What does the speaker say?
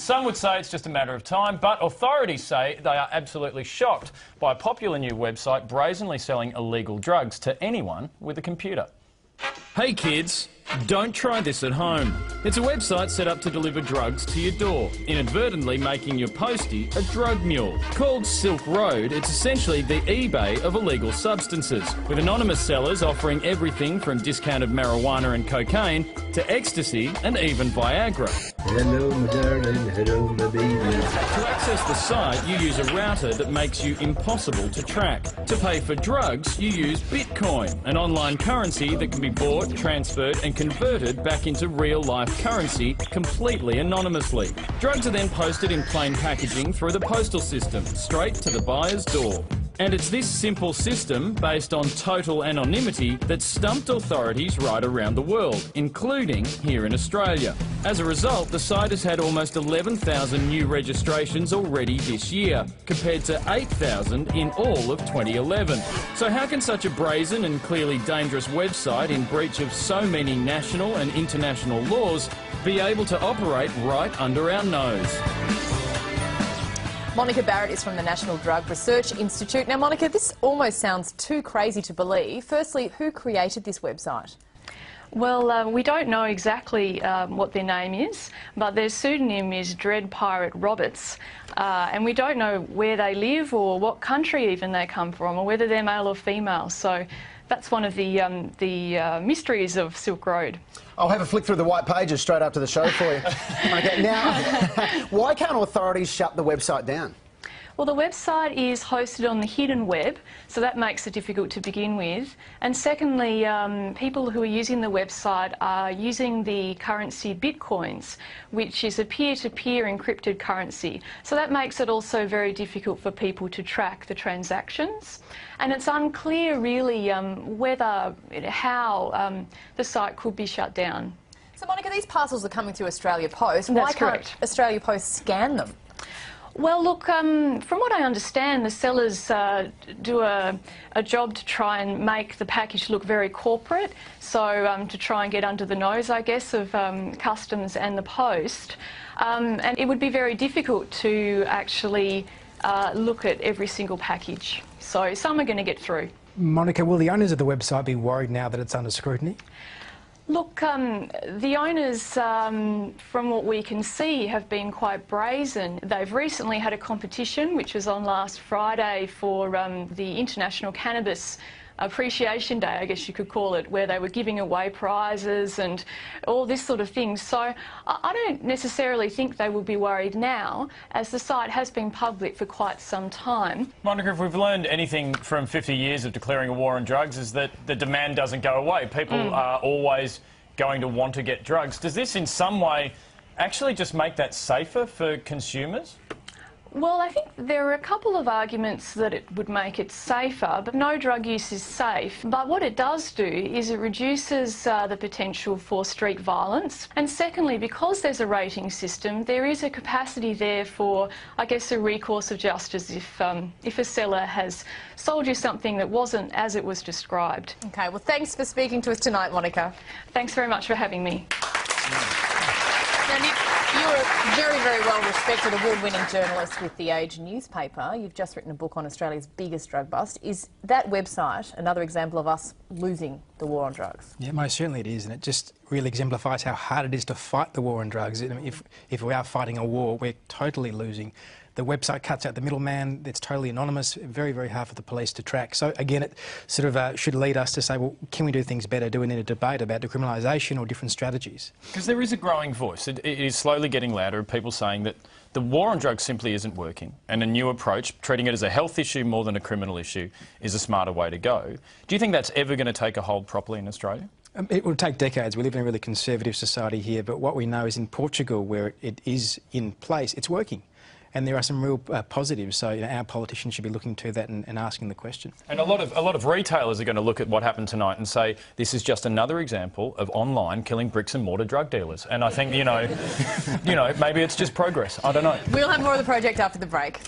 Some would say it's just a matter of time, but authorities say they are absolutely shocked by a popular new website brazenly selling illegal drugs to anyone with a computer. Hey kids, don't try this at home. It's a website set up to deliver drugs to your door, inadvertently making your postie a drug mule. Called Silk Road, it's essentially the eBay of illegal substances, with anonymous sellers offering everything from discounted marijuana and cocaine to ecstasy and even Viagra. Hello, my darling. Hello, my baby. To access the site, you use a router that makes you impossible to track. To pay for drugs, you use Bitcoin, an online currency that can be bought, transferred and converted back into real-life currency completely anonymously. Drugs are then posted in plain packaging through the postal system, straight to the buyer's door. And it's this simple system, based on total anonymity, that stumped authorities right around the world, including here in Australia. As a result, the site has had almost 11,000 new registrations already this year, compared to 8,000 in all of 2011. So how can such a brazen and clearly dangerous website, in breach of so many national and international laws, be able to operate right under our nose? Monica Barrett is from the National Drug Research Institute. Now, Monica, this almost sounds too crazy to believe. Firstly, who created this website? Well, we don't know exactly what their name is, but their pseudonym is Dread Pirate Roberts, and we don't know where they live or what country even they come from, or whether they're male or female. So that's one of the mysteries of Silk Road. I'll have a flick through the white pages straight after the show for you. Okay, now, why can't authorities shut the website down? Well, the website is hosted on the hidden web, so that makes it difficult to begin with. And secondly, people who are using the website are using the currency Bitcoins, which is a peer-to-peer encrypted currency. So that makes it also very difficult for people to track the transactions. And it's unclear really how the site could be shut down. So, Monica, these parcels are coming through Australia Post. That's Why correct. can't Australia Post scan them? Well, look, from what I understand, the sellers do a job to try and make the package look very corporate, so to try and get under the nose, I guess, of customs and the post. And it would be very difficult to actually look at every single package. So some are going to get through. Monica, will the owners of the website be worried now that it's under scrutiny? Look, the owners, from what we can see, have been quite brazen. They've recently had a competition, which was on last Friday, for the International Cannabis Appreciation Day, I guess you could call it, where they were giving away prizes and all this sort of thing. So I don't necessarily think they will be worried now, as the site has been public for quite some time. Monica, if we've learned anything from 50 years of declaring a war on drugs, is that the demand doesn't go away. People are always going to want to get drugs. Does this in some way actually just make that safer for consumers? Well, I think there are a couple of arguments that it would make it safer, but no drug use is safe. But what it does do is it reduces the potential for street violence. And secondly, because there's a rating system, there is a capacity there for, I guess, a recourse of justice if a seller has sold you something that wasn't as it was described. OK, well, thanks for speaking to us tonight, Monica. Thanks very much for having me. Now, Nick, you're a very, very well-respected, award-winning journalist with The Age newspaper. You've just written a book on Australia's biggest drug bust. Is that website another example of us losing the war on drugs? Yeah, most certainly it is, and it just really exemplifies how hard it is to fight the war on drugs. I mean, if we are fighting a war, we're totally losing. The website cuts out the middleman. It's totally anonymous, very, very hard for the police to track. So, again, it sort of should lead us to say, well, can we do things better? Do we need a debate about decriminalisation or different strategies? Because there is a growing voice. It is slowly getting louder of people saying that the war on drugs simply isn't working, and a new approach, treating it as a health issue more than a criminal issue, is a smarter way to go. Do you think that's ever going to take a hold properly in Australia? It will take decades. We live in a really conservative society here, but what we know is in Portugal, where it is in place, it's working. And there are some real positives, so our politicians should be looking to that and asking the question. And a lot of retailers are going to look at what happened tonight and say this is just another example of online killing bricks and mortar drug dealers. And I think maybe it's just progress. I don't know. We'll have more of the project after the break.